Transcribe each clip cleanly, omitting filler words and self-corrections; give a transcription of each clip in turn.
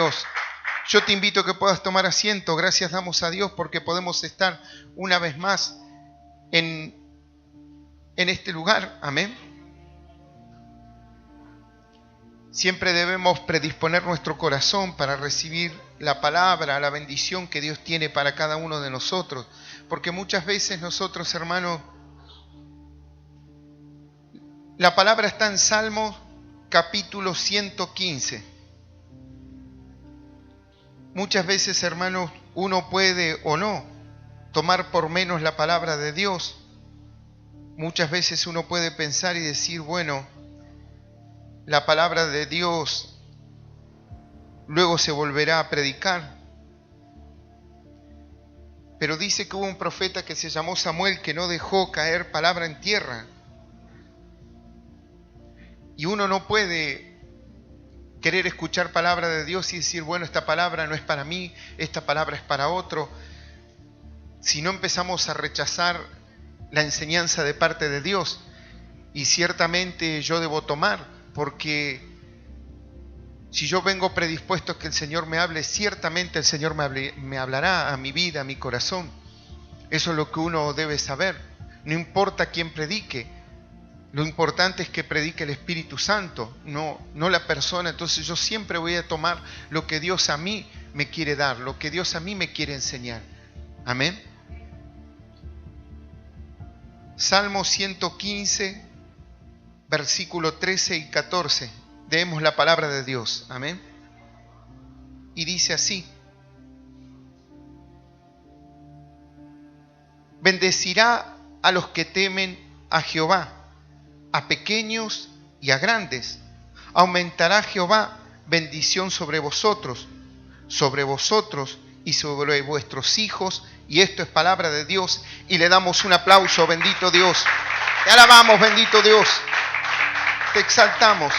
Dios. Yo te invito a que puedas tomar asiento. Gracias damos a Dios porque podemos estar una vez más en este lugar. Amén. Siempre debemos predisponer nuestro corazón para recibir la palabra, la bendición que Dios tiene para cada uno de nosotros. Porque muchas veces nosotros, hermanos, la palabra está en Salmos capítulo 115. Muchas veces, hermanos, uno puede o no tomar por menos la palabra de Dios. Muchas veces uno puede pensar y decir, bueno, la palabra de Dios luego se volverá a predicar. Pero dice que hubo un profeta que se llamó Samuel que no dejó caer palabra en tierra. Y uno no puede querer escuchar palabra de Dios y decir, bueno, esta palabra no es para mí, esta palabra es para otro. Si no empezamos a rechazar la enseñanza de parte de Dios, y ciertamente yo debo tomar, porque si yo vengo predispuesto a que el Señor me hable, ciertamente el Señor me hablará a mi vida, a mi corazón. Eso es lo que uno debe saber. No importa quién predique, lo importante es que predique el Espíritu Santo, no la persona. Entonces yo siempre voy a tomar lo que Dios a mí me quiere dar, lo que Dios a mí me quiere enseñar. Amén. Salmo 115, versículo 13 y 14. Leemos la palabra de Dios. Amén. Y dice así: bendecirá a los que temen a Jehová, a pequeños y a grandes. Aumentará Jehová bendición sobre vosotros y sobre vuestros hijos. Y esto es palabra de Dios. Y le damos un aplauso, bendito Dios. Te alabamos, bendito Dios. Te exaltamos.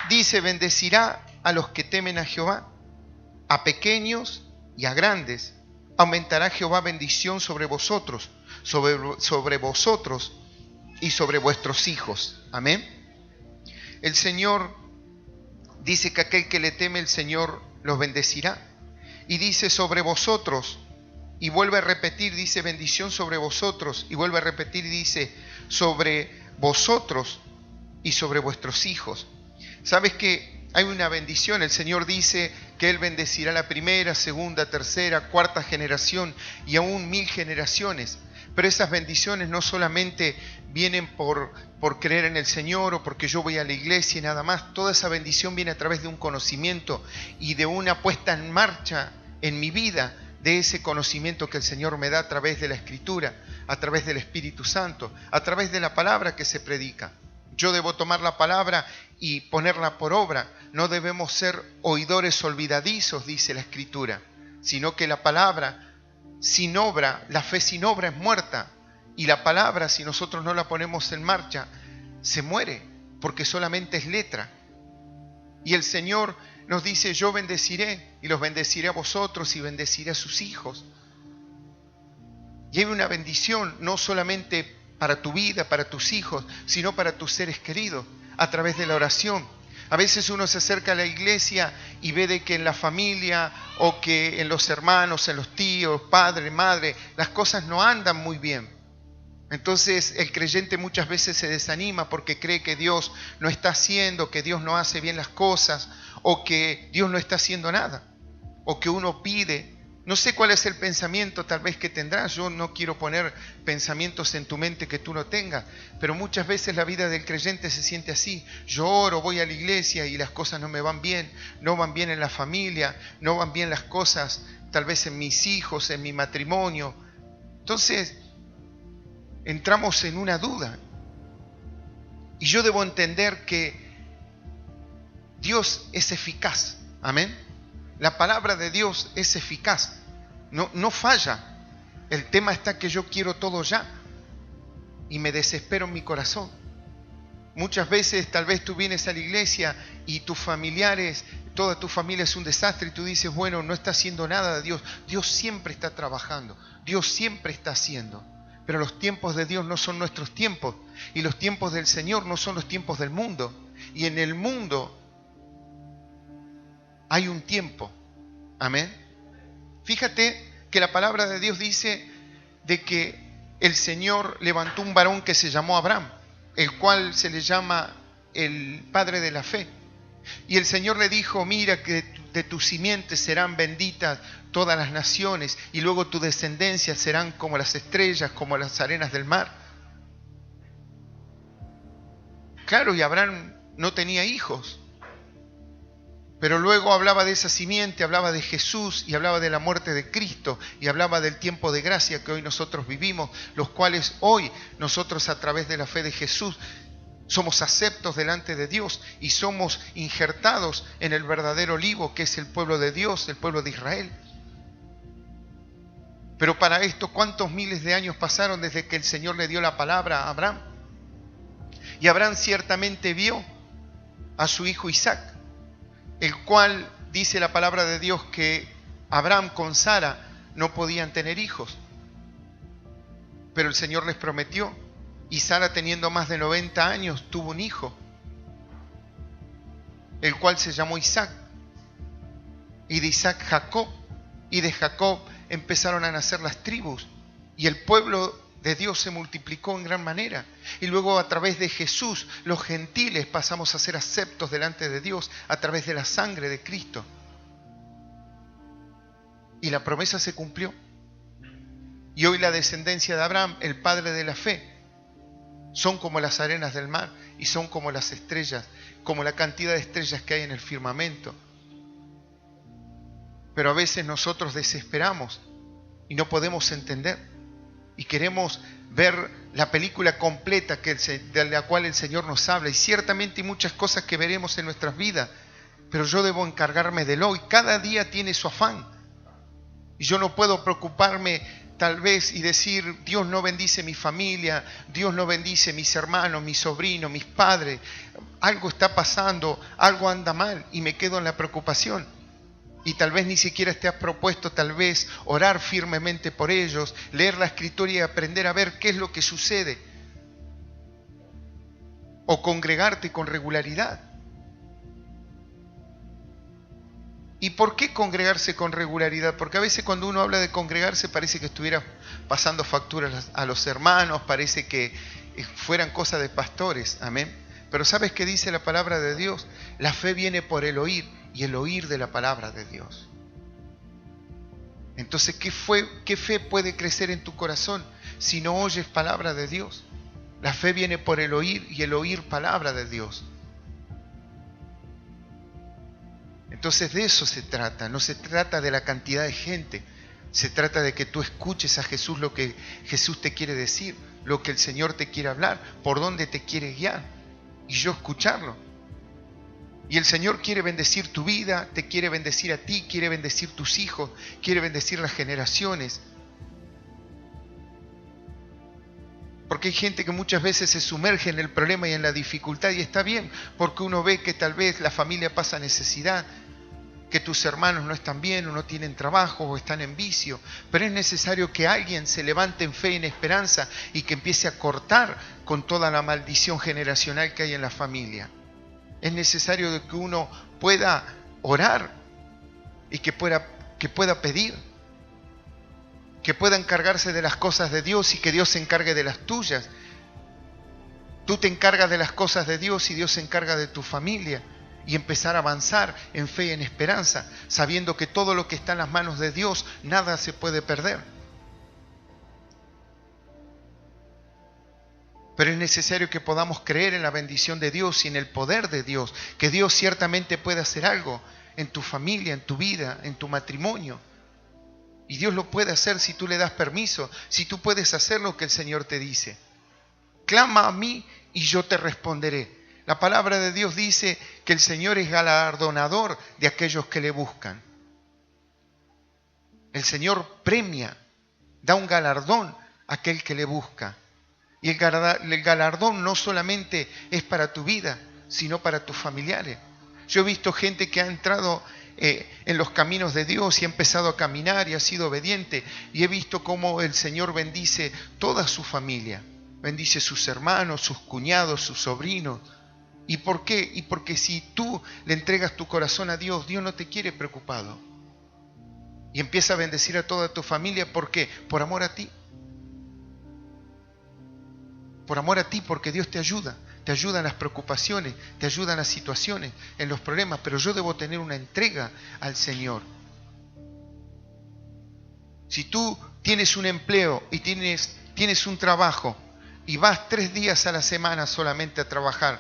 Dice, bendecirá a los que temen a Jehová, a pequeños y a grandes. Aumentará Jehová bendición sobre vosotros y sobre vuestros hijos. Amén. El Señor dice que aquel que le teme el Señor los bendecirá. Y dice sobre vosotros, y vuelve a repetir, dice bendición sobre vosotros, y vuelve a repetir y dice sobre vosotros y sobre vuestros hijos. ¿Sabes que hay una bendición? El Señor dice que Él bendecirá la primera, segunda, tercera, cuarta generación y aún 1000 generaciones. Pero esas bendiciones no solamente vienen por creer en el Señor o porque yo voy a la iglesia y nada más. Toda esa bendición viene a través de un conocimiento y de una puesta en marcha en mi vida de ese conocimiento que el Señor me da a través de la Escritura, a través del Espíritu Santo, a través de la palabra que se predica. Yo debo tomar la palabra y ponerla por obra. No debemos ser oidores olvidadizos, dice la Escritura, sino que la palabra sin obra, la fe sin obra es muerta. Y la palabra, si nosotros no la ponemos en marcha, se muere, porque solamente es letra. Y el Señor nos dice, yo bendeciré, y los bendeciré a vosotros, y bendeciré a sus hijos. Y hay una bendición, no solamente para tu vida, para tus hijos, sino para tus seres queridos, a través de la oración. A veces uno se acerca a la iglesia y ve de que en la familia o que en los hermanos, en los tíos, padre, madre, las cosas no andan muy bien. Entonces el creyente muchas veces se desanima porque cree que Dios no está haciendo, que Dios no hace bien las cosas, o que Dios no está haciendo nada, o que uno pide. No sé cuál es el pensamiento tal vez que tendrás. Yo no quiero poner pensamientos en tu mente que tú no tengas, pero muchas veces la vida del creyente se siente así. Yo oro, voy a la iglesia y las cosas no me van bien, no van bien en la familia, no van bien las cosas tal vez en mis hijos, en mi matrimonio. Entonces entramos en una duda. Y yo debo entender que Dios es eficaz. Amén. La palabra de Dios es eficaz, no falla. El tema está que yo quiero todo ya y me desespero en mi corazón. Muchas veces tal vez tú vienes a la iglesia y tus familiares, toda tu familia es un desastre y tú dices, bueno, no está haciendo nada de Dios. Dios siempre está trabajando, Dios siempre está haciendo. Pero los tiempos de Dios no son nuestros tiempos y los tiempos del Señor no son los tiempos del mundo. Y en el mundo hay un tiempo. Amén. Fíjate que la palabra de Dios dice de que el Señor levantó un varón que se llamó Abraham, el cual se le llama el padre de la fe. Y el Señor le dijo, mira que de tus simientes serán benditas todas las naciones, y luego tu descendencia serán como las estrellas, como las arenas del mar. Claro, y Abraham no tenía hijos, pero luego hablaba de esa simiente, hablaba de Jesús y hablaba de la muerte de Cristo y hablaba del tiempo de gracia que hoy nosotros vivimos, los cuales hoy nosotros a través de la fe de Jesús somos aceptos delante de Dios y somos injertados en el verdadero olivo que es el pueblo de Dios, el pueblo de Israel. Pero para esto, ¿cuántos miles de años pasaron desde que el Señor le dio la palabra a Abraham? Y Abraham ciertamente vio a su hijo Isaac, el cual dice la palabra de Dios que Abraham con Sara no podían tener hijos. Pero el Señor les prometió, y Sara teniendo más de 90 años tuvo un hijo, el cual se llamó Isaac. Y de Isaac Jacob, y de Jacob empezaron a nacer las tribus, y el pueblo de Dios se multiplicó en gran manera. Y luego a través de Jesús, los gentiles pasamos a ser aceptos delante de Dios a través de la sangre de Cristo. Y la promesa se cumplió. Y hoy la descendencia de Abraham, el padre de la fe, son como las arenas del mar y son como las estrellas, como la cantidad de estrellas que hay en el firmamento. Pero a veces nosotros desesperamos y no podemos entender. Y queremos ver la película completa de la cual el Señor nos habla. Y ciertamente hay muchas cosas que veremos en nuestras vidas, pero yo debo encargarme del hoy. Cada día tiene su afán. Y yo no puedo preocuparme tal vez y decir, Dios no bendice mi familia, Dios no bendice mis hermanos, mis sobrinos, mis padres. Algo está pasando, algo anda mal y me quedo en la preocupación. Y tal vez ni siquiera te has propuesto tal vez orar firmemente por ellos, leer la Escritura y aprender a ver qué es lo que sucede. O congregarte con regularidad. ¿Y por qué congregarse con regularidad? Porque a veces cuando uno habla de congregarse parece que estuviera pasando facturas a los hermanos, parece que fueran cosas de pastores, amén. Pero ¿sabes qué dice la palabra de Dios? La fe viene por el oír y el oír de la palabra de Dios. Entonces, ¿qué fe puede crecer en tu corazón si no oyes palabra de Dios? La fe viene por el oír y el oír palabra de Dios. Entonces de eso se trata, no se trata de la cantidad de gente, se trata de que tú escuches a Jesús lo que Jesús te quiere decir, lo que el Señor te quiere hablar, por dónde te quiere guiar, y yo escucharlo. Y el Señor quiere bendecir tu vida, te quiere bendecir a ti, quiere bendecir tus hijos, quiere bendecir las generaciones. Porque hay gente que muchas veces se sumerge en el problema y en la dificultad, y está bien, porque uno ve que tal vez la familia pasa necesidad, que tus hermanos no están bien o no tienen trabajo o están en vicio, pero es necesario que alguien se levante en fe y en esperanza y que empiece a cortar con toda la maldición generacional que hay en la familia. Es necesario que uno pueda orar y que pueda pedir, que pueda encargarse de las cosas de Dios y que Dios se encargue de las tuyas. Tú te encargas de las cosas de Dios y Dios se encarga de tu familia, y empezar a avanzar en fe y en esperanza, sabiendo que todo lo que está en las manos de Dios, nada se puede perder. Pero es necesario que podamos creer en la bendición de Dios y en el poder de Dios, que Dios ciertamente puede hacer algo en tu familia, en tu vida, en tu matrimonio. Y Dios lo puede hacer si tú le das permiso, si tú puedes hacer lo que el Señor te dice. Clama a mí y yo te responderé. La palabra de Dios dice que el Señor es galardonador de aquellos que le buscan. El Señor premia, da un galardón a aquel que le busca. Y el galardón no solamente es para tu vida, sino para tus familiares. Yo he visto gente que ha entrado en los caminos de Dios y ha empezado a caminar y ha sido obediente. Y he visto cómo el Señor bendice toda su familia. Bendice sus hermanos, sus cuñados, sus sobrinos. ¿Y por qué? Y porque si tú le entregas tu corazón a Dios, Dios no te quiere preocupado. Y empieza a bendecir a toda tu familia. ¿Por qué? Por amor a ti. Por amor a ti, porque Dios te ayuda. Te ayuda en las preocupaciones, te ayuda en las situaciones, en los problemas. Pero yo debo tener una entrega al Señor. Si tú tienes un empleo y tienes un trabajo y vas 3 días a la semana solamente a trabajar,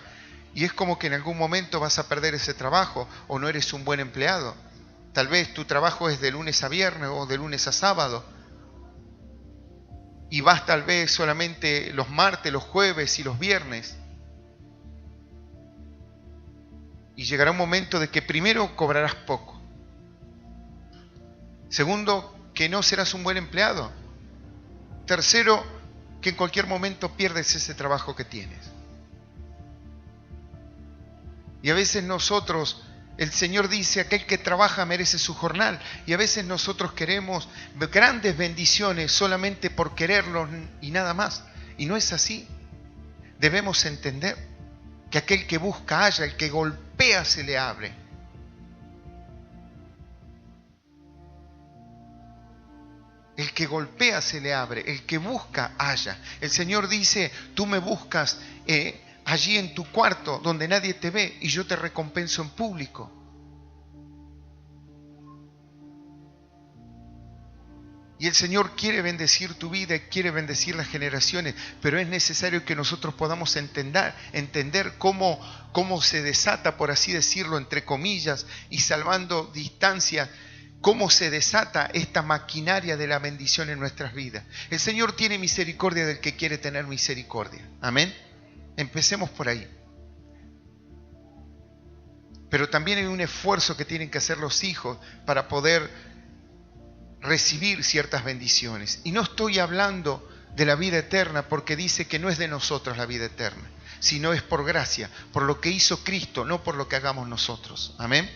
y es como que en algún momento vas a perder ese trabajo o no eres un buen empleado. Tal vez tu trabajo es de lunes a viernes o de lunes a sábado. Y vas tal vez solamente los martes, los jueves y los viernes. Y llegará un momento de que primero cobrarás poco. Segundo, que no serás un buen empleado. Tercero, que en cualquier momento pierdes ese trabajo que tienes. Y a veces nosotros, el Señor dice, aquel que trabaja merece su jornal. Y a veces nosotros queremos grandes bendiciones solamente por quererlos y nada más. Y no es así. Debemos entender que aquel que busca halla, el que golpea se le abre. El que golpea se le abre, el que busca halla. El Señor dice, tú me buscas allí en tu cuarto donde nadie te ve y yo te recompenso en público. Y el Señor quiere bendecir tu vida, quiere bendecir las generaciones, pero es necesario que nosotros podamos entender cómo se desata, por así decirlo, entre comillas, y salvando distancias, cómo se desata esta maquinaria de la bendición en nuestras vidas. El Señor tiene misericordia del que quiere tener misericordia. Amén. Empecemos por ahí. Pero también hay un esfuerzo que tienen que hacer los hijos para poder recibir ciertas bendiciones. Y no estoy hablando de la vida eterna porque dice que no es de nosotros la vida eterna, sino es por gracia, por lo que hizo Cristo, no por lo que hagamos nosotros. Amén.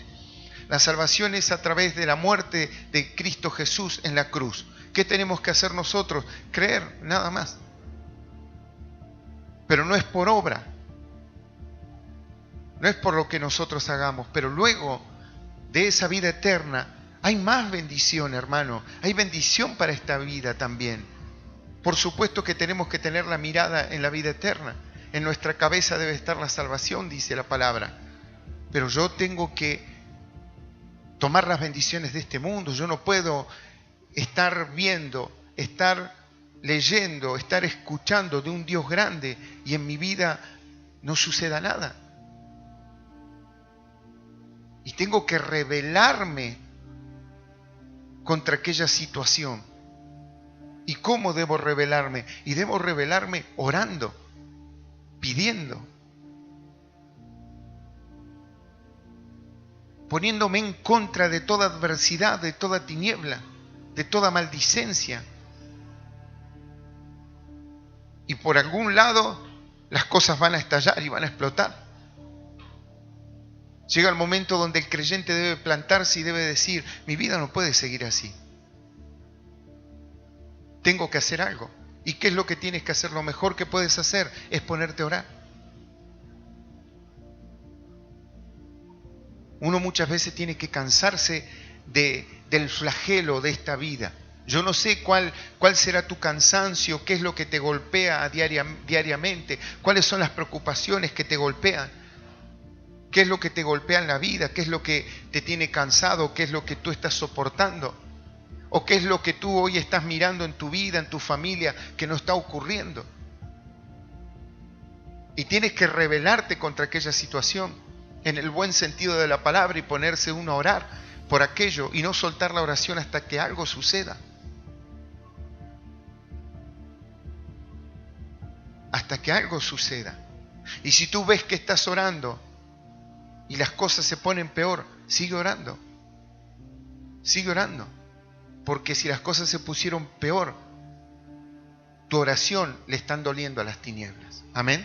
La salvación es a través de la muerte de Cristo Jesús en la cruz. ¿Qué tenemos que hacer nosotros? Creer, nada más. Pero no es por obra. No es por lo que nosotros hagamos. Pero luego de esa vida eterna hay más bendición, hermano. Hay bendición para esta vida también. Por supuesto que tenemos que tener la mirada en la vida eterna. En nuestra cabeza debe estar la salvación, dice la palabra. Pero yo tengo que tomar las bendiciones de este mundo. Yo no puedo estar viendo, estar leyendo, estar escuchando de un Dios grande y en mi vida no suceda nada. Y tengo que rebelarme contra aquella situación. ¿Y cómo debo rebelarme? Y debo rebelarme orando, pidiendo, poniéndome en contra de toda adversidad, de toda tiniebla, de toda maldicencia. Y por algún lado las cosas van a estallar y van a explotar. Llega el momento donde el creyente debe plantarse y debe decir, mi vida no puede seguir así. Tengo que hacer algo. ¿Y qué es lo que tienes que hacer? Lo mejor que puedes hacer es ponerte a orar. Uno muchas veces tiene que cansarse del flagelo de esta vida. Yo no sé cuál será tu cansancio, qué es lo que te golpea diariamente, cuáles son las preocupaciones que te golpean, qué es lo que te golpea en la vida, qué es lo que te tiene cansado, qué es lo que tú estás soportando, o qué es lo que tú hoy estás mirando en tu vida, en tu familia, que no está ocurriendo. Y tienes que rebelarte contra aquella situación, en el buen sentido de la palabra, y ponerse uno a orar por aquello y no soltar la oración hasta que algo suceda. Hasta que algo suceda. Y si tú ves que estás orando y las cosas se ponen peor, sigue orando. Sigue orando. Porque si las cosas se pusieron peor, tu oración le están doliendo a las tinieblas. Amén.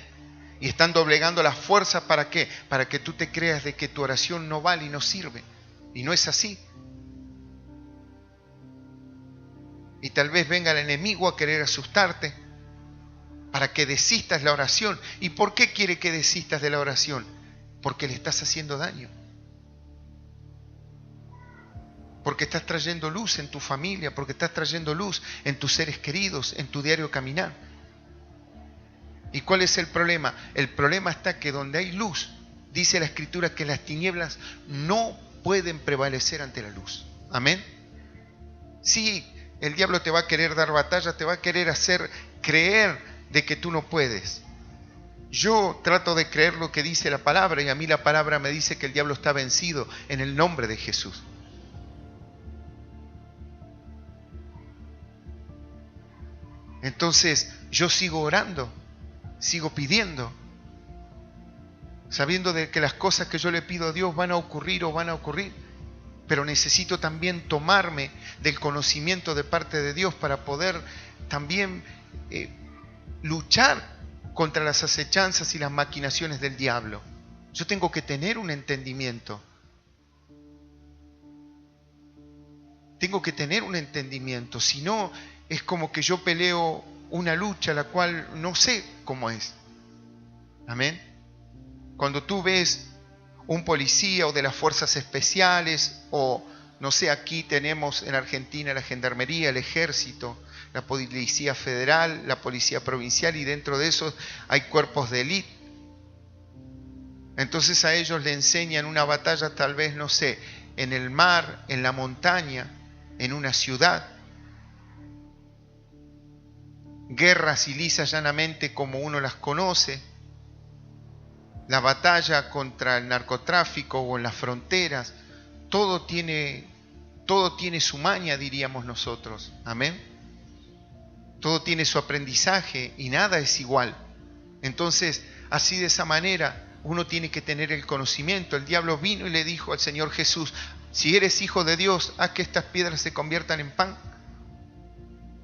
Y están doblegando las fuerzas, ¿para qué? Para que tú te creas de que tu oración no vale y no sirve. Y no es así. Y tal vez venga el enemigo a querer asustarte para que desistas la oración. ¿Y por qué quiere que desistas de la oración? porque le estás haciendo daño. Porque estás trayendo luz en tu familia, porque estás trayendo luz en tus seres queridos, en tu diario caminar. ¿Y cuál es el problema? El problema está que donde hay luz, dice la Escritura que las tinieblas no pueden prevalecer ante la luz. Amén. Sí, el diablo te va a querer dar batalla, te va a querer hacer creer de que tú no puedes. Yo trato de creer lo que dice la palabra y a mí la palabra me dice que el diablo está vencido en el nombre de Jesús. Entonces yo sigo orando, sigo pidiendo, sabiendo de que las cosas que yo le pido a Dios van a ocurrir, pero necesito también tomarme del conocimiento de parte de Dios para poder también luchar contra las acechanzas y las maquinaciones del diablo. Yo tengo que tener un entendimiento. Si no, es como que yo peleo una lucha la cual no sé cómo es. Amén. Cuando tú ves un policía o de las fuerzas especiales, o no sé, aquí tenemos en Argentina la gendarmería, el ejército, la policía federal, la policía provincial, y dentro de esos hay cuerpos de élite. Entonces a ellos le enseñan una batalla, tal vez, no sé, en el mar, en la montaña, en una ciudad. Guerras y lisas llanamente como uno las conoce. La batalla contra el narcotráfico o en las fronteras. Todo tiene su maña, diríamos nosotros. Amén. Todo tiene su aprendizaje y nada es igual. Entonces, así de esa manera, uno tiene que tener el conocimiento. El diablo vino y le dijo al Señor Jesús: si eres hijo de Dios, haz que estas piedras se conviertan en pan.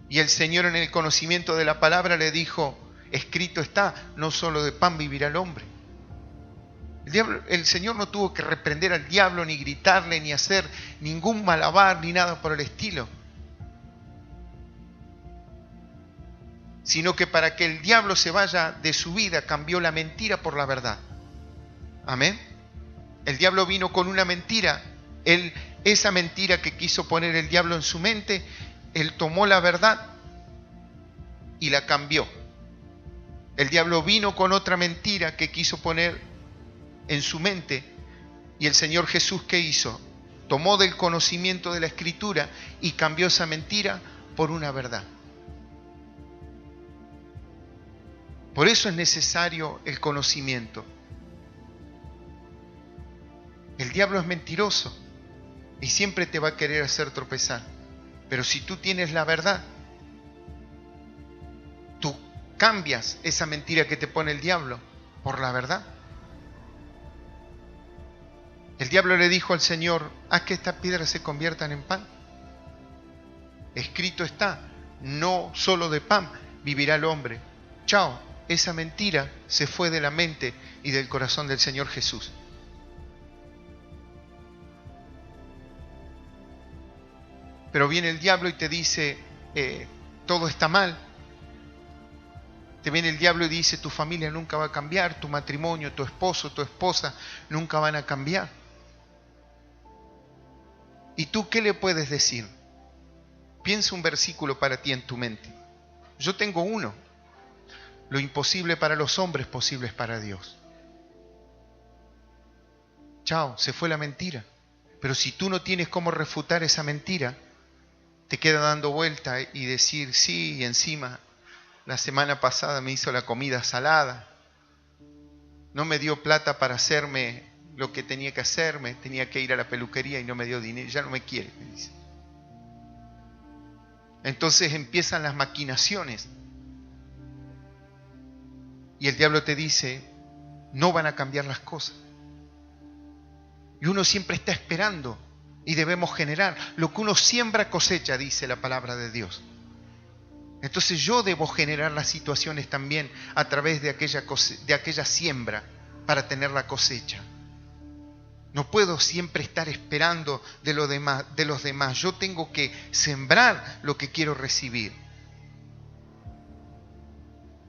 Y el Señor, en el conocimiento de la palabra, le dijo: escrito está, no solo de pan vivirá el hombre. El Señor no tuvo que reprender al diablo, ni gritarle, ni hacer ningún malabar, ni nada por el estilo. Sino que para que el diablo se vaya de su vida, cambió la mentira por la verdad. Amén. El diablo vino con una mentira. Esa mentira que quiso poner el diablo en su mente, él tomó la verdad y la cambió. El diablo vino con otra mentira que quiso poner en su mente, y el Señor Jesús, ¿qué hizo? Tomó del conocimiento de la Escritura y cambió esa mentira por una verdad. Por eso es necesario el conocimiento. El diablo es mentiroso y siempre te va a querer hacer tropezar. Pero si tú tienes la verdad, tú cambias esa mentira que te pone el diablo por la verdad. El diablo le dijo al Señor: haz que estas piedras se conviertan en pan. Escrito está, no solo de pan vivirá el hombre. Chao, esa mentira se fue de la mente y del corazón del Señor Jesús. Pero viene el diablo y te dice: todo está mal. Te viene el diablo y dice: tu familia nunca va a cambiar, tu matrimonio, tu esposo, tu esposa nunca van a cambiar. ¿Y tú qué le puedes decir? Piensa un versículo para ti en tu mente. Yo tengo uno. Lo imposible para los hombres, posible es para Dios. Chao, se fue la mentira. Pero si tú no tienes cómo refutar esa mentira, te queda dando vuelta y decir: sí, y encima la semana pasada me hizo la comida salada, no me dio plata para hacerme lo que tenía que hacerme, tenía que ir a la peluquería y no me dio dinero, ya no me quiere, me dice. Entonces empiezan las maquinaciones y el diablo te dice: no van a cambiar las cosas. Y uno siempre está esperando, y debemos generar lo que uno siembra, cosecha, dice la palabra de Dios. Entonces yo debo generar las situaciones también a través de aquella siembra para tener la cosecha. No puedo siempre estar esperando de los demás. Yo tengo que sembrar lo que quiero recibir.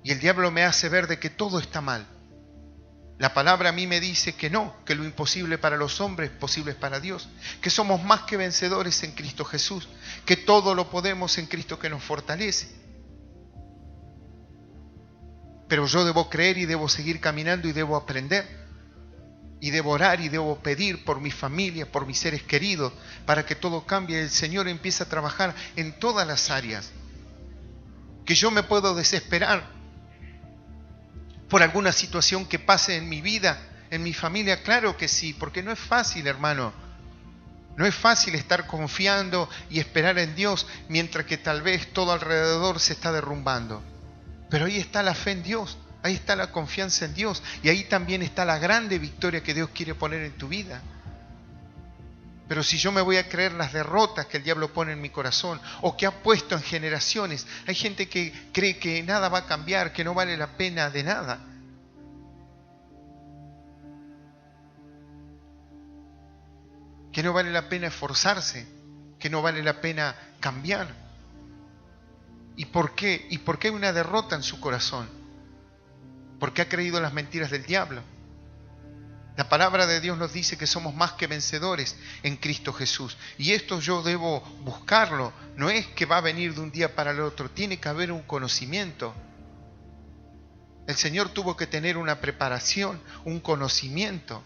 Y el diablo me hace ver de que todo está mal. La palabra a mí me dice que no, que lo imposible para los hombres es posible para Dios, que somos más que vencedores en Cristo Jesús, que todo lo podemos en Cristo que nos fortalece. Pero yo debo creer y debo seguir caminando y debo aprender. Y debo orar y debo pedir por mi familia, por mis seres queridos, para que todo cambie. El Señor empiece a trabajar en todas las áreas. Que yo me puedo desesperar por alguna situación que pase en mi vida, en mi familia. Claro que sí, porque no es fácil, hermano. No es fácil estar confiando y esperar en Dios mientras que tal vez todo alrededor se está derrumbando. Pero ahí está la fe en Dios. Ahí está la confianza en Dios. Y ahí también está la grande victoria que Dios quiere poner en tu vida. Pero si yo me voy a creer las derrotas que el diablo pone en mi corazón o que ha puesto en generaciones, hay gente que cree que nada va a cambiar, que no vale la pena de nada. Que no vale la pena esforzarse, que no vale la pena cambiar. ¿Y por qué? ¿Y por qué hay una derrota en su corazón? Porque ha creído en las mentiras del diablo. La palabra de Dios nos dice que somos más que vencedores en Cristo Jesús. Y esto yo debo buscarlo. No es que va a venir de un día para el otro. Tiene que haber un conocimiento. El Señor tuvo que tener una preparación, un conocimiento.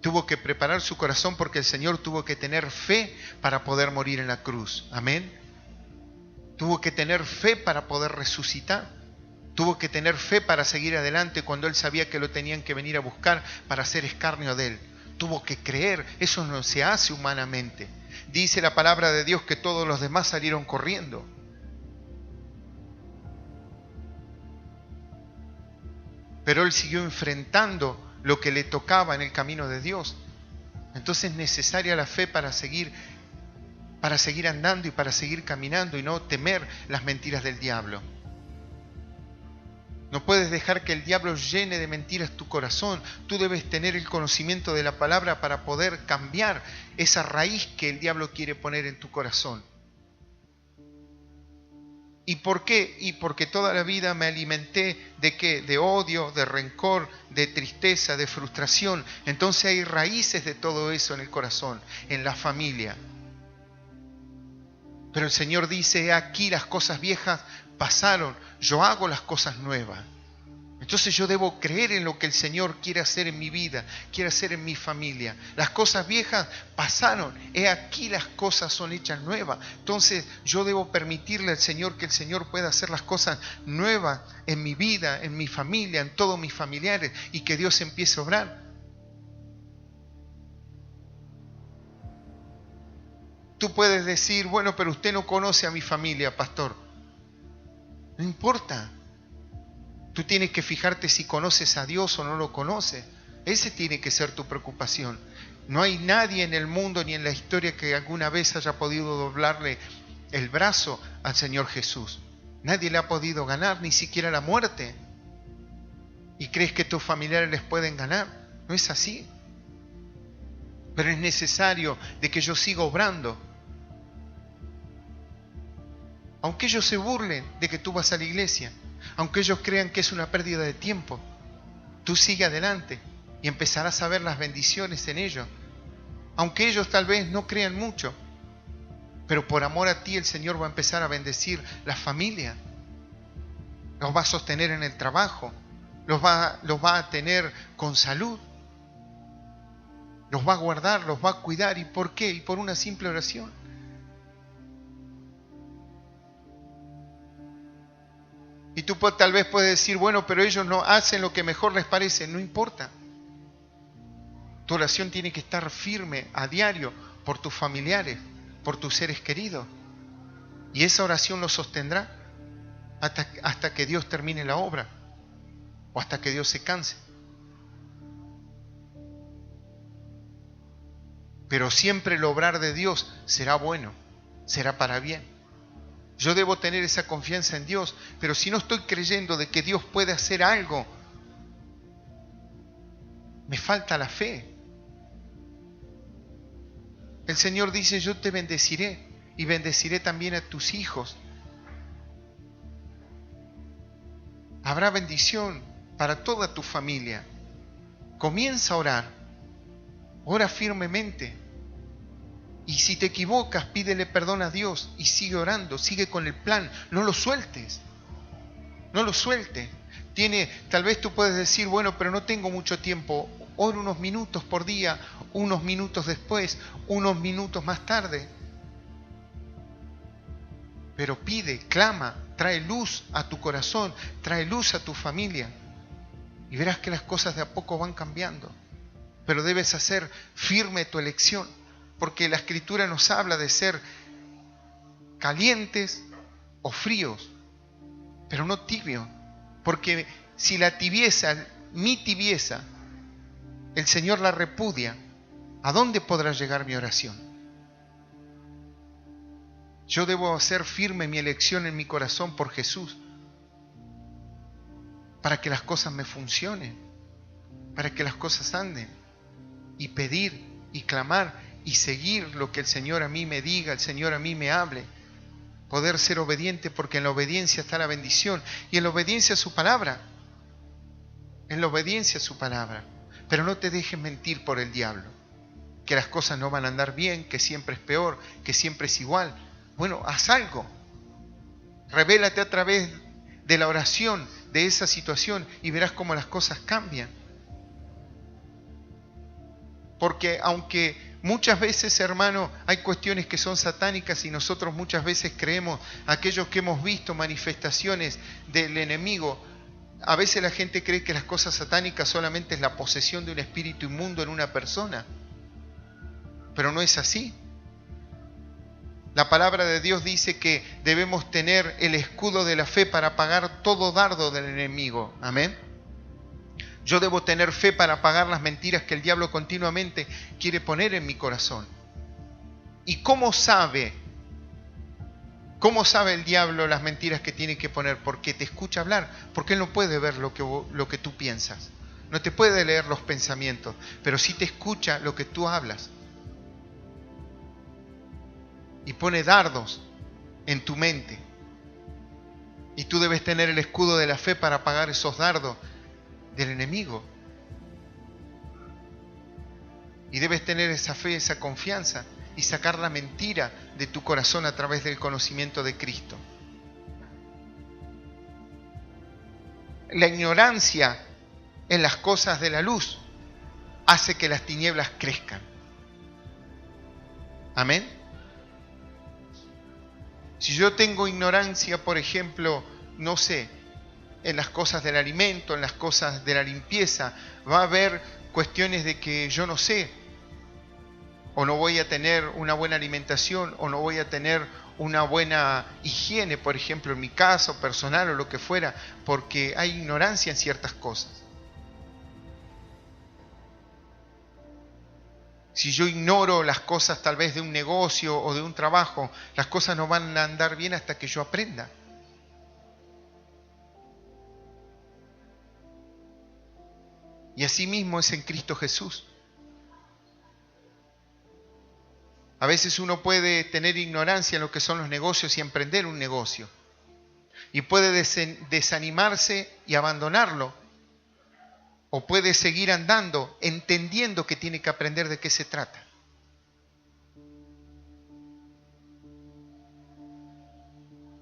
Tuvo que preparar su corazón porque el Señor tuvo que tener fe para poder morir en la cruz. Amén. Tuvo que tener fe para poder resucitar. Tuvo que tener fe para seguir adelante cuando él sabía que lo tenían que venir a buscar para hacer escarnio de él. Tuvo que creer, eso no se hace humanamente. Dice la palabra de Dios que todos los demás salieron corriendo. Pero él siguió enfrentando lo que le tocaba en el camino de Dios. Entonces es necesaria la fe para seguir andando y para seguir caminando y no temer las mentiras del diablo. No puedes dejar que el diablo llene de mentiras tu corazón. Tú debes tener el conocimiento de la palabra para poder cambiar esa raíz que el diablo quiere poner en tu corazón. ¿Y por qué? Y porque toda la vida me alimenté ¿de qué? De odio, de rencor, de tristeza, de frustración. Entonces hay raíces de todo eso en el corazón, en la familia. Pero el Señor dice, he aquí las cosas viejas pasaron, yo hago las cosas nuevas. Entonces yo debo creer en lo que el Señor quiere hacer en mi vida, quiere hacer en mi familia. Las cosas viejas pasaron, he aquí las cosas son hechas nuevas. Entonces yo debo permitirle al Señor que el Señor pueda hacer las cosas nuevas en mi vida, en mi familia, en todos mis familiares y que Dios empiece a obrar. Tú puedes decir, bueno, pero usted no conoce a mi familia, pastor. No importa. Tú tienes que fijarte si conoces a Dios o no lo conoces. Ese tiene que ser tu preocupación. No hay nadie en el mundo ni en la historia que alguna vez haya podido doblarle el brazo al Señor Jesús. Nadie le ha podido ganar, ni siquiera la muerte. ¿Y crees que tus familiares les pueden ganar? No es así. Pero es necesario de que yo siga obrando. Aunque ellos se burlen de que tú vas a la iglesia, aunque ellos crean que es una pérdida de tiempo, tú sigue adelante y empezarás a ver las bendiciones en ellos. Aunque ellos tal vez no crean mucho, pero por amor a ti el Señor va a empezar a bendecir la familia. Los va a sostener en el trabajo, los va a tener con salud, los va a guardar, los va a cuidar. ¿Y por qué? Y por una simple oración. Y tú tal vez puedes decir, bueno, pero ellos no hacen lo que mejor les parece. No importa. Tu oración tiene que estar firme a diario por tus familiares, por tus seres queridos. Y esa oración los sostendrá hasta que Dios termine la obra o hasta que Dios se canse. Pero siempre el obrar de Dios será bueno, será para bien. Yo debo tener esa confianza en Dios, pero si no estoy creyendo de que Dios puede hacer algo, me falta la fe. El Señor dice, yo te bendeciré y bendeciré también a tus hijos. Habrá bendición para toda tu familia. Comienza a orar. Ora firmemente. Y si te equivocas, pídele perdón a Dios y sigue orando, sigue con el plan. No lo sueltes. No lo sueltes. Tal vez tú puedes decir, bueno, pero no tengo mucho tiempo. Ora unos minutos por día, unos minutos después, unos minutos más tarde. Pero pide, clama, trae luz a tu corazón, trae luz a tu familia. Y verás que las cosas de a poco van cambiando. Pero debes hacer firme tu elección, porque la Escritura nos habla de ser calientes o fríos, pero no tibios. Porque si la tibieza, mi tibieza, el Señor la repudia, ¿a dónde podrá llegar mi oración? Yo debo hacer firme mi elección en mi corazón por Jesús, para que las cosas me funcionen, para que las cosas anden, y pedir y clamar y seguir lo que el Señor a mí me diga, el Señor a mí me hable. Poder ser obediente, porque en la obediencia está la bendición, y en la obediencia a su palabra. En la obediencia a su palabra. Pero no te dejes mentir por el diablo, que las cosas no van a andar bien, que siempre es peor, que siempre es igual. Bueno, haz algo. Revélate a través de la oración de esa situación y verás cómo las cosas cambian. Porque aunque muchas veces, hermano, hay cuestiones que son satánicas y nosotros muchas veces creemos, aquellos que hemos visto manifestaciones del enemigo, a veces la gente cree que las cosas satánicas solamente es la posesión de un espíritu inmundo en una persona. Pero no es así. La palabra de Dios dice que debemos tener el escudo de la fe para apagar todo dardo del enemigo. Amén. Yo debo tener fe para apagar las mentiras que el diablo continuamente quiere poner en mi corazón. ¿Y cómo sabe? ¿Cómo sabe el diablo las mentiras que tiene que poner? Porque te escucha hablar, porque él no puede ver lo que tú piensas. No te puede leer los pensamientos, pero sí te escucha lo que tú hablas. Y pone dardos en tu mente. Y tú debes tener el escudo de la fe para apagar esos dardos del enemigo. Y debes tener esa fe, esa confianza y sacar la mentira de tu corazón a través del conocimiento de Cristo. La ignorancia en las cosas de la luz hace que las tinieblas crezcan. Amén. Si yo tengo ignorancia, por ejemplo, no sé, en las cosas del alimento, en las cosas de la limpieza, va a haber cuestiones de que yo no sé, o no voy a tener una buena alimentación, o no voy a tener una buena higiene, por ejemplo, en mi casa o personal o lo que fuera, porque hay ignorancia en ciertas cosas. Si yo ignoro las cosas tal vez de un negocio o de un trabajo, las cosas no van a andar bien hasta que yo aprenda. Y así mismo es en Cristo Jesús. A veces uno puede tener ignorancia en lo que son los negocios y emprender un negocio. Y puede desanimarse y abandonarlo. O puede seguir andando entendiendo que tiene que aprender de qué se trata.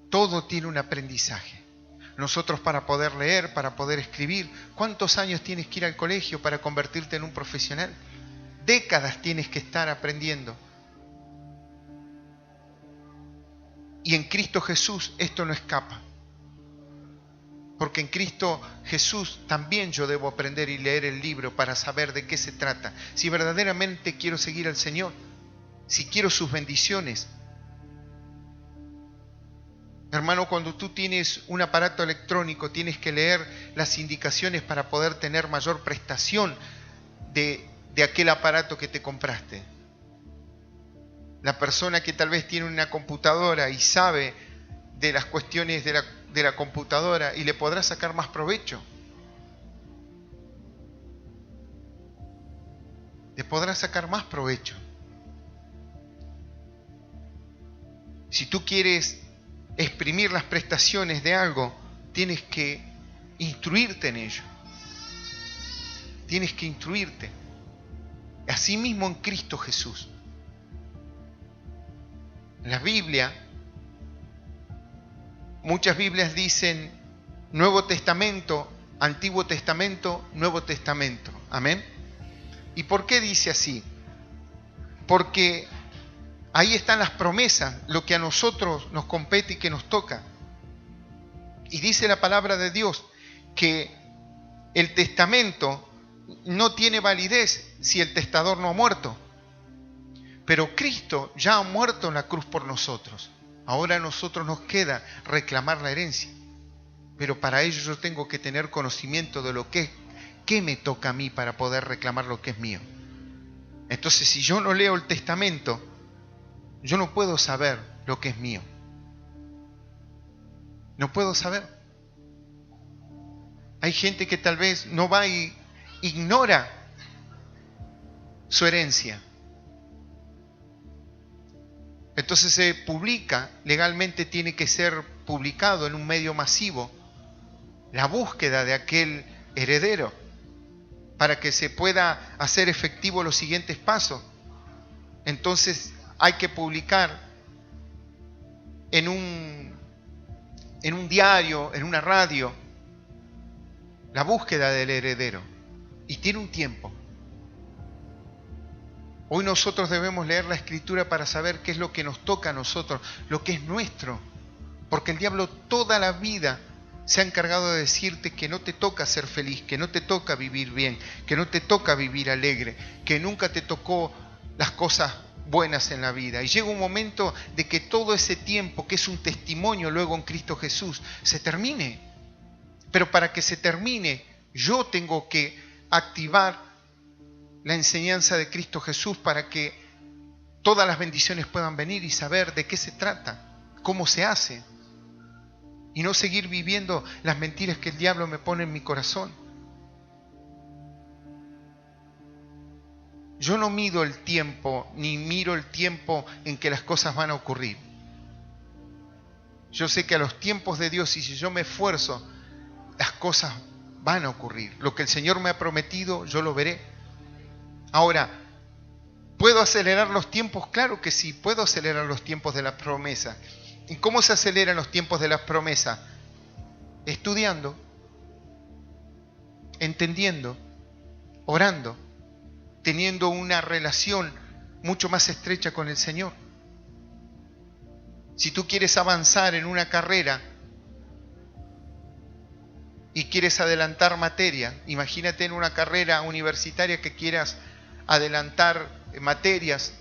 Todo tiene un aprendizaje. Nosotros para poder leer, para poder escribir, ¿cuántos años tienes que ir al colegio para convertirte en un profesional? Décadas tienes que estar aprendiendo. Y en Cristo Jesús esto no escapa. Porque en Cristo Jesús también yo debo aprender y leer el libro para saber de qué se trata. Si verdaderamente quiero seguir al Señor, si quiero sus bendiciones. Hermano, cuando tú tienes un aparato electrónico, tienes que leer las indicaciones para poder tener mayor prestación de aquel aparato que te compraste. La persona que tal vez tiene una computadora y sabe de las cuestiones de la computadora y le podrá sacar más provecho. Le podrá sacar más provecho. Si tú quieres exprimir las prestaciones de algo, tienes que instruirte en ello. tienes que instruirte. Asimismo en Cristo Jesús. En la Biblia, muchas Biblias dicen Nuevo Testamento, Antiguo Testamento, Nuevo Testamento. Amén. ¿Y por qué dice así? Porque ahí están las promesas, lo que a nosotros nos compete y que nos toca. Y dice la palabra de Dios que el testamento no tiene validez si el testador no ha muerto. Pero Cristo ya ha muerto en la cruz por nosotros. Ahora a nosotros nos queda reclamar la herencia. Pero para ello yo tengo que tener conocimiento de lo que es, qué me toca a mí para poder reclamar lo que es mío. Entonces, si yo no leo el testamento, yo no puedo saber lo que es mío. No puedo saber. Hay gente que tal vez no va y ignora su herencia. Entonces se publica, legalmente tiene que ser publicado en un medio masivo, la búsqueda de aquel heredero para que se pueda hacer efectivo los siguientes pasos. Entonces hay que publicar en un diario, en una radio, la búsqueda del heredero. Y tiene un tiempo. Hoy nosotros debemos leer la Escritura para saber qué es lo que nos toca a nosotros, lo que es nuestro. Porque el diablo toda la vida se ha encargado de decirte que no te toca ser feliz, que no te toca vivir bien, que no te toca vivir alegre, que nunca te tocó las cosas buenas en la vida. Y llega un momento de que todo ese tiempo, que es un testimonio luego en Cristo Jesús, se termine. Pero para que se termine, yo tengo que activar la enseñanza de Cristo Jesús para que todas las bendiciones puedan venir y saber de qué se trata, cómo se hace. Y no seguir viviendo las mentiras que el diablo me pone en mi corazón. Yo no mido el tiempo, ni miro el tiempo en que las cosas van a ocurrir. Yo sé que a los tiempos de Dios, y si yo me esfuerzo, las cosas van a ocurrir. Lo que el Señor me ha prometido, yo lo veré. Ahora, ¿puedo acelerar los tiempos? Claro que sí, puedo acelerar los tiempos de las promesas. ¿Y cómo se aceleran los tiempos de las promesas? Estudiando, entendiendo, orando, teniendo una relación mucho más estrecha con el Señor. Si tú quieres avanzar en una carrera y quieres adelantar materia, imagínate en una carrera universitaria que quieras adelantar materias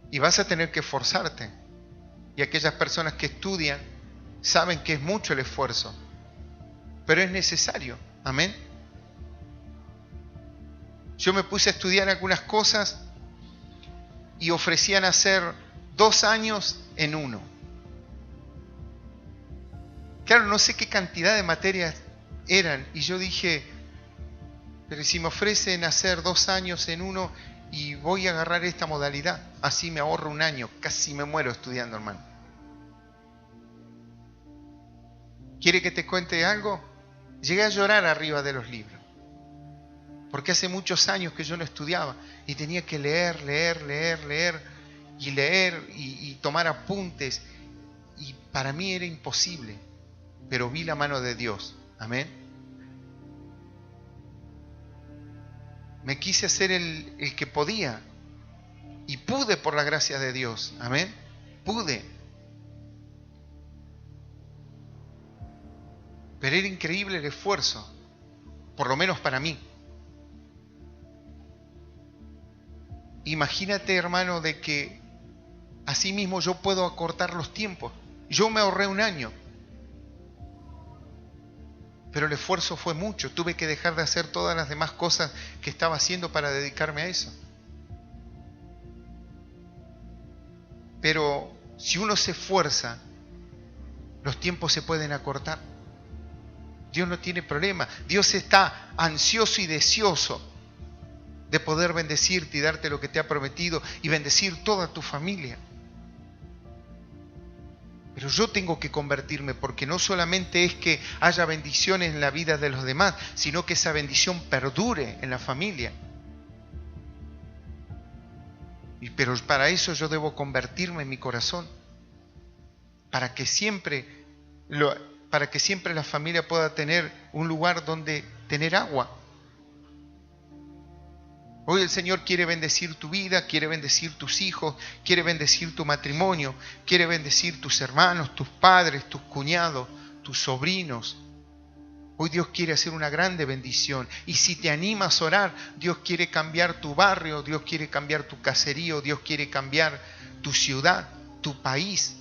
y vas a tener que esforzarte. Y aquellas personas que estudian saben que es mucho el esfuerzo, pero es necesario. Amén. Yo me puse a estudiar algunas cosas y ofrecían hacer 2 años en 1. Claro, no sé qué cantidad de materias eran. Y yo dije, pero si me ofrecen hacer 2 años en 1 y voy a agarrar esta modalidad, así me ahorro 1 año. Casi me muero estudiando, hermano. ¿Quiere que te cuente algo? Llegué a llorar arriba de los libros. Porque hace muchos años que yo no estudiaba y tenía que leer y tomar apuntes. Y para mí era imposible. Pero vi la mano de Dios. Amén. Me quise hacer el que podía. Y pude por la gracia de Dios. Amén. Pude. Pero era increíble el esfuerzo. Por lo menos para mí. Imagínate, hermano, de que así mismo yo puedo acortar los tiempos. Yo me ahorré 1 año. Pero el esfuerzo fue mucho. Tuve que dejar de hacer todas las demás cosas que estaba haciendo para dedicarme a eso. Pero si uno se esfuerza, los tiempos se pueden acortar. Dios no tiene problema. Dios está ansioso y deseoso de poder bendecirte y darte lo que te ha prometido y bendecir toda tu familia. Pero yo tengo que convertirme, porque no solamente es que haya bendiciones en la vida de los demás, sino que esa bendición perdure en la familia. Pero para eso yo debo convertirme en mi corazón, para que siempre la familia pueda tener un lugar donde tener agua. Hoy el Señor quiere bendecir tu vida, quiere bendecir tus hijos, quiere bendecir tu matrimonio, quiere bendecir tus hermanos, tus padres, tus cuñados, tus sobrinos. Hoy Dios quiere hacer una grande bendición. Y si te animas a orar, Dios quiere cambiar tu barrio, Dios quiere cambiar tu caserío, Dios quiere cambiar tu ciudad, tu país.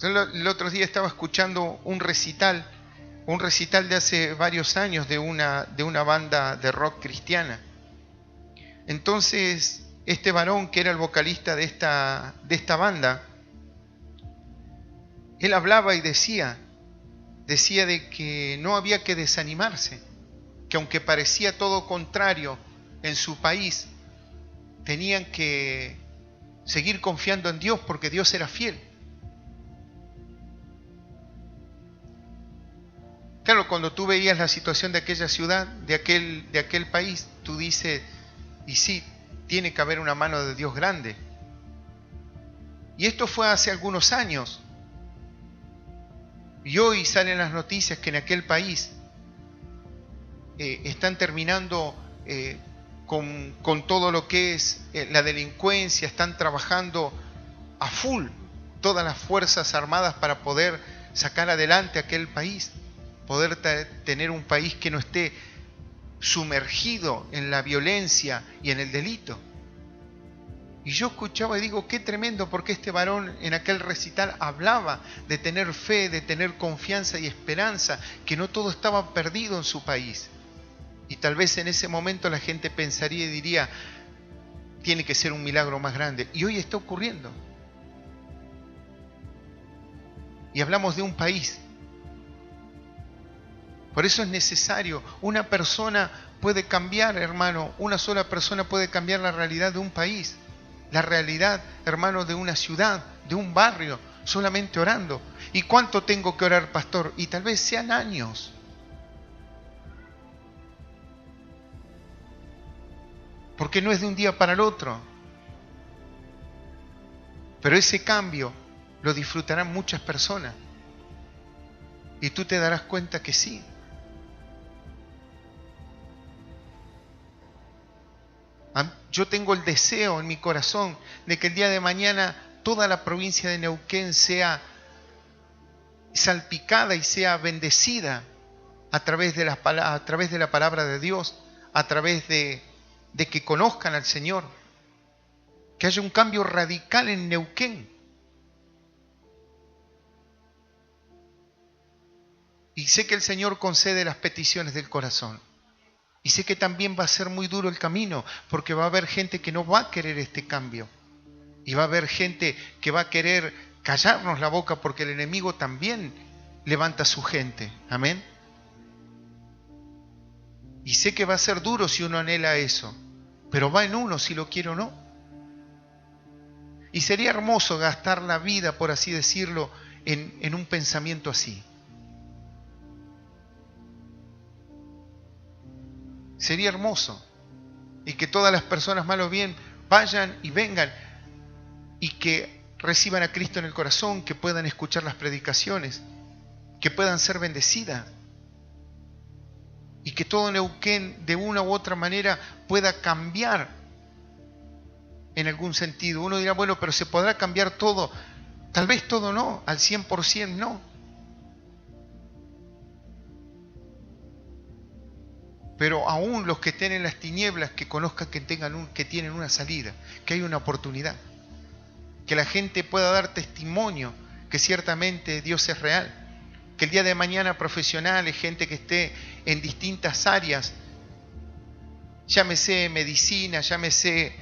El otro día estaba escuchando un recital de hace varios años de una banda de rock cristiana. Entonces, este varón que era el vocalista de esta banda, él hablaba y decía de que no había que desanimarse, que aunque parecía todo contrario en su país, tenían que seguir confiando en Dios porque Dios era fiel. Claro, cuando tú veías la situación de aquella ciudad, de aquel país, tú dices, y sí, tiene que haber una mano de Dios grande. Y esto fue hace algunos años. Y hoy salen las noticias que en aquel país están terminando con todo lo que es la delincuencia, están trabajando a full todas las fuerzas armadas para poder sacar adelante aquel país, poder tener un país que no esté sumergido en la violencia y en el delito. Y yo escuchaba y digo, qué tremendo, porque este varón en aquel recital hablaba de tener fe, de tener confianza y esperanza, que no todo estaba perdido en su país. Y tal vez en ese momento la gente pensaría y diría, tiene que ser un milagro más grande. Y hoy está ocurriendo. Y hablamos de un país. Por eso es necesario, una persona puede cambiar, hermano, una sola persona puede cambiar la realidad de un país. La realidad, hermano, de una ciudad, de un barrio, solamente orando. ¿Y cuánto tengo que orar, pastor? Y tal vez sean años. Porque no es de un día para el otro. Pero ese cambio lo disfrutarán muchas personas. Y tú te darás cuenta que sí. Yo tengo el deseo en mi corazón de que el día de mañana toda la provincia de Neuquén sea salpicada y sea bendecida a través de la palabra de Dios, a través de que conozcan al Señor, que haya un cambio radical en Neuquén. Y sé que el Señor concede las peticiones del corazón. Y sé que también va a ser muy duro el camino, porque va a haber gente que no va a querer este cambio. Y va a haber gente que va a querer callarnos la boca, porque el enemigo también levanta a su gente. Amén. Y sé que va a ser duro si uno anhela eso, pero va en uno si lo quiere o no. Y sería hermoso gastar la vida, por así decirlo, en un pensamiento así. Sería hermoso. Y que todas las personas, mal o bien, vayan y vengan y que reciban a Cristo en el corazón, que puedan escuchar las predicaciones, que puedan ser bendecidas. Y que todo Neuquén, de una u otra manera, pueda cambiar en algún sentido. Uno dirá, bueno, pero ¿se podrá cambiar todo? Tal vez todo no, al 100% no. Pero aún los que estén en las tinieblas, que conozcan que tienen una salida, que hay una oportunidad. Que la gente pueda dar testimonio que ciertamente Dios es real. Que el día de mañana profesionales, gente que esté en distintas áreas, llámese medicina, llámese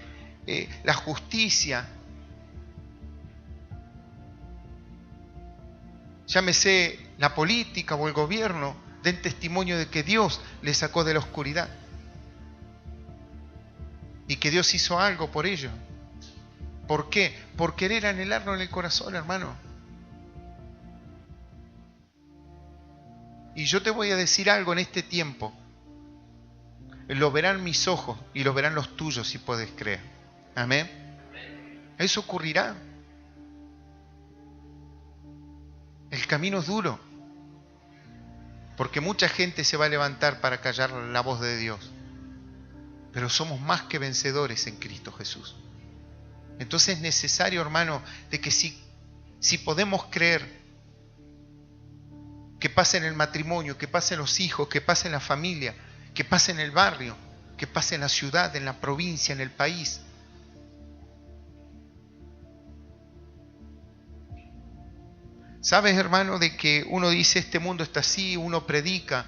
la justicia, llámese la política o el gobierno, den testimonio de que Dios les sacó de la oscuridad. y que Dios hizo algo por ello. ¿Por qué? Por querer anhelarlo en el corazón, hermano. Y yo te voy a decir algo en este tiempo. Lo verán mis ojos y lo verán los tuyos si puedes creer. Amén. Eso ocurrirá. El camino es duro. Porque mucha gente se va a levantar para callar la voz de Dios. Pero somos más que vencedores en Cristo Jesús. Entonces es necesario, hermano, de que si podemos creer, que pase en el matrimonio, que pase en los hijos, que pase en la familia, que pase en el barrio, que pase en la ciudad, en la provincia, en el país. ¿Sabes, hermano, de que uno dice este mundo está así, uno predica,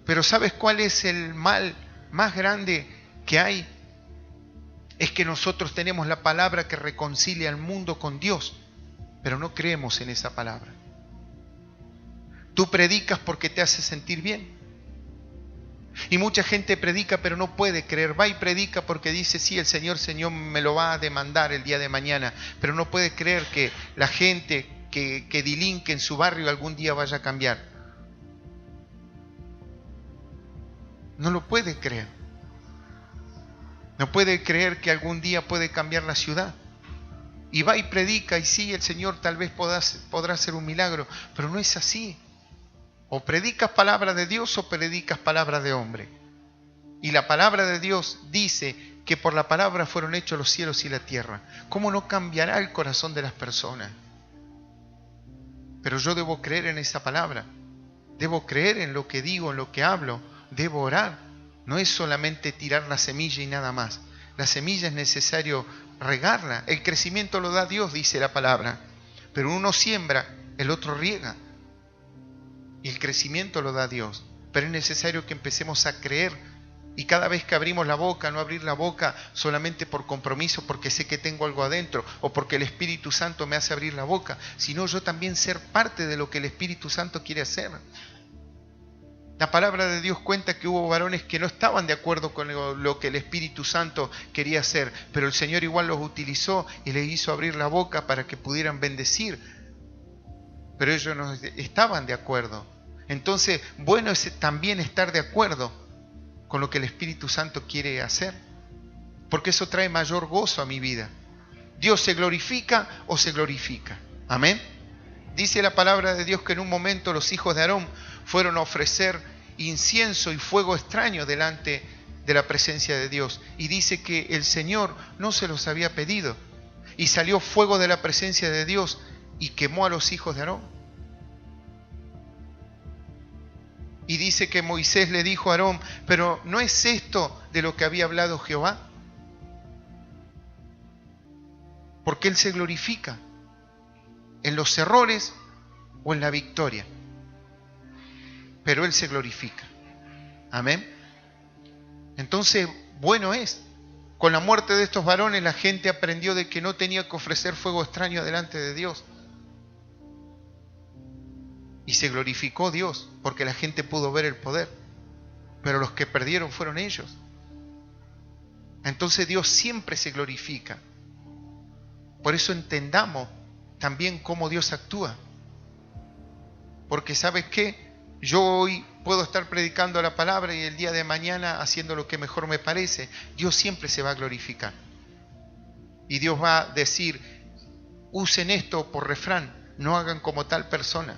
pero ¿sabes cuál es el mal más grande que hay? Es que nosotros tenemos la palabra que reconcilia al mundo con Dios, pero no creemos en esa palabra. Tú predicas porque te hace sentir bien. Y mucha gente predica pero no puede creer. Va y predica porque dice, sí, el Señor me lo va a demandar el día de mañana. Pero no puede creer que la gente que delinque en su barrio algún día vaya a cambiar. No lo puede creer. No puede creer que algún día puede cambiar la ciudad. Y va y predica y sí, el Señor tal vez podrá hacer un milagro. Pero no es así. O predicas palabra de Dios o predicas palabra de hombre. Y la palabra de Dios dice que por la palabra fueron hechos los cielos y la tierra. ¿Cómo no cambiará el corazón de las personas? Pero yo debo creer en esa palabra. Debo creer en lo que digo, en lo que hablo. Debo orar. No es solamente tirar la semilla y nada más. La semilla es necesario regarla. El crecimiento lo da Dios, dice la palabra. Pero uno siembra, el otro riega. Y el crecimiento lo da Dios. Pero es necesario que empecemos a creer. Y cada vez que abrimos la boca, no abrir la boca solamente por compromiso, porque sé que tengo algo adentro, o porque el Espíritu Santo me hace abrir la boca, sino yo también ser parte de lo que el Espíritu Santo quiere hacer. La palabra de Dios cuenta que hubo varones que no estaban de acuerdo con lo que el Espíritu Santo quería hacer, pero el Señor igual los utilizó y les hizo abrir la boca para que pudieran bendecir. Pero ellos no estaban de acuerdo. Entonces, bueno es también estar de acuerdo con lo que el Espíritu Santo quiere hacer, porque eso trae mayor gozo a mi vida. ¿Dios se glorifica o se glorifica? Amén. Dice la palabra de Dios que en un momento los hijos de Aarón fueron a ofrecer incienso y fuego extraño delante de la presencia de Dios. Y dice que el Señor no se los había pedido. Y salió fuego de la presencia de Dios y quemó a los hijos de Aarón. Y dice que Moisés le dijo a Aarón, pero ¿no es esto de lo que había hablado Jehová? Porque Él se glorifica en los errores o en la victoria. Pero Él se glorifica. Amén. Entonces, bueno es. Con la muerte de estos varones la gente aprendió de que no tenía que ofrecer fuego extraño delante de Dios. Y se glorificó Dios, porque la gente pudo ver el poder. Pero los que perdieron fueron ellos. Entonces Dios siempre se glorifica. Por eso entendamos también cómo Dios actúa. Porque ¿sabes qué? Yo hoy puedo estar predicando la palabra y el día de mañana haciendo lo que mejor me parece. Dios siempre se va a glorificar. Y Dios va a decir, usen esto por refrán, no hagan como tal persona.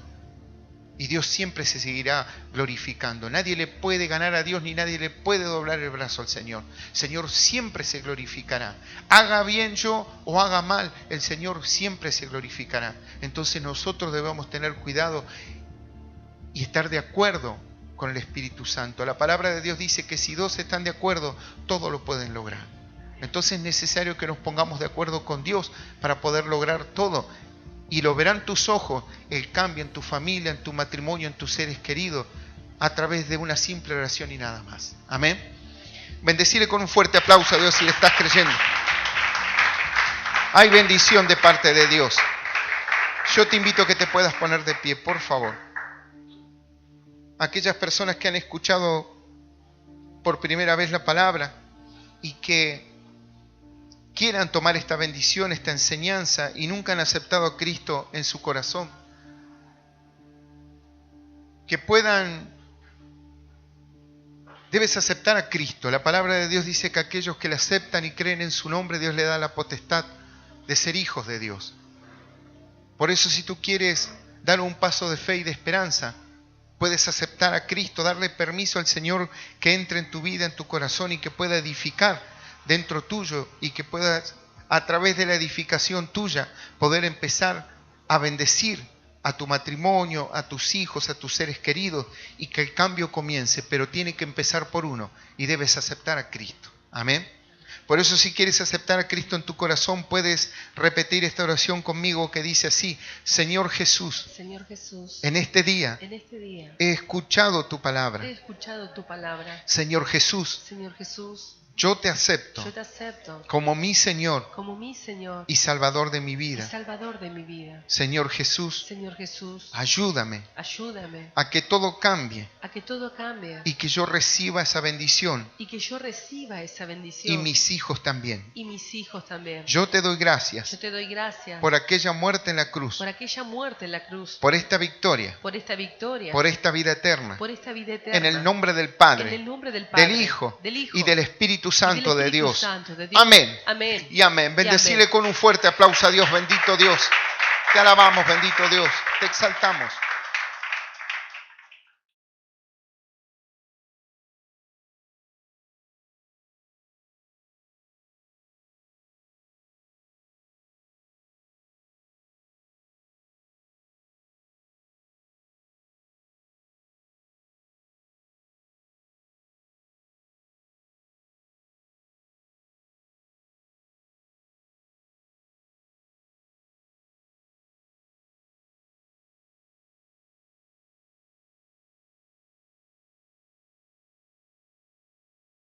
Y Dios siempre se seguirá glorificando. Nadie le puede ganar a Dios ni nadie le puede doblar el brazo al Señor. El Señor siempre se glorificará. Haga bien yo o haga mal, el Señor siempre se glorificará. Entonces nosotros debemos tener cuidado y estar de acuerdo con el Espíritu Santo. La palabra de Dios dice que si dos están de acuerdo, todo lo pueden lograr. Entonces es necesario que nos pongamos de acuerdo con Dios para poder lograr todo. Y lo verán tus ojos, el cambio en tu familia, en tu matrimonio, en tus seres queridos, a través de una simple oración y nada más. Amén. Bendecirle con un fuerte aplauso a Dios si le estás creyendo. Hay bendición de parte de Dios. Yo te invito a que te puedas poner de pie, por favor. Aquellas personas que han escuchado por primera vez la palabra, y que quieran tomar esta bendición, esta enseñanza y nunca han aceptado a Cristo en su corazón. Que puedan... Debes aceptar a Cristo. La palabra de Dios dice que aquellos que le aceptan y creen en su nombre, Dios le da la potestad de ser hijos de Dios. Por eso, si tú quieres dar un paso de fe y de esperanza, puedes aceptar a Cristo, darle permiso al Señor que entre en tu vida, en tu corazón y que pueda edificar dentro tuyo y que puedas, a través de la edificación tuya, poder empezar a bendecir a tu matrimonio, a tus hijos, a tus seres queridos y que el cambio comience, pero tiene que empezar por uno y debes aceptar a Cristo. Amén. Por eso, si quieres aceptar a Cristo en tu corazón, puedes repetir esta oración conmigo que dice así: Señor Jesús, Señor Jesús, en este día he escuchado tu palabra. Señor Jesús, Señor Jesús, yo te acepto yo te acepto como mi Señor como mi Señor y Salvador de mi y vida. Salvador de mi vida. Señor Jesús, Señor Jesús, ayúdame ayúdame a que todo cambie a que todo cambie y que yo reciba esa bendición y que yo reciba esa y bendición mis hijos también. y mis hijos también. Yo te doy gracias Yo te doy gracias por aquella muerte en la cruz, por aquella muerte en la cruz, por esta victoria, por esta victoria, por esta vida eterna. por esta vida eterna. En el nombre del En Padre, el nombre del Padre, del Hijo del Hijo y del Espíritu Santo de Dios. Santo de Dios. Amén. Amén. Y amén. Bendecile amén. con un fuerte aplauso a Dios. Bendito Dios. Te alabamos, bendito Dios. Te exaltamos.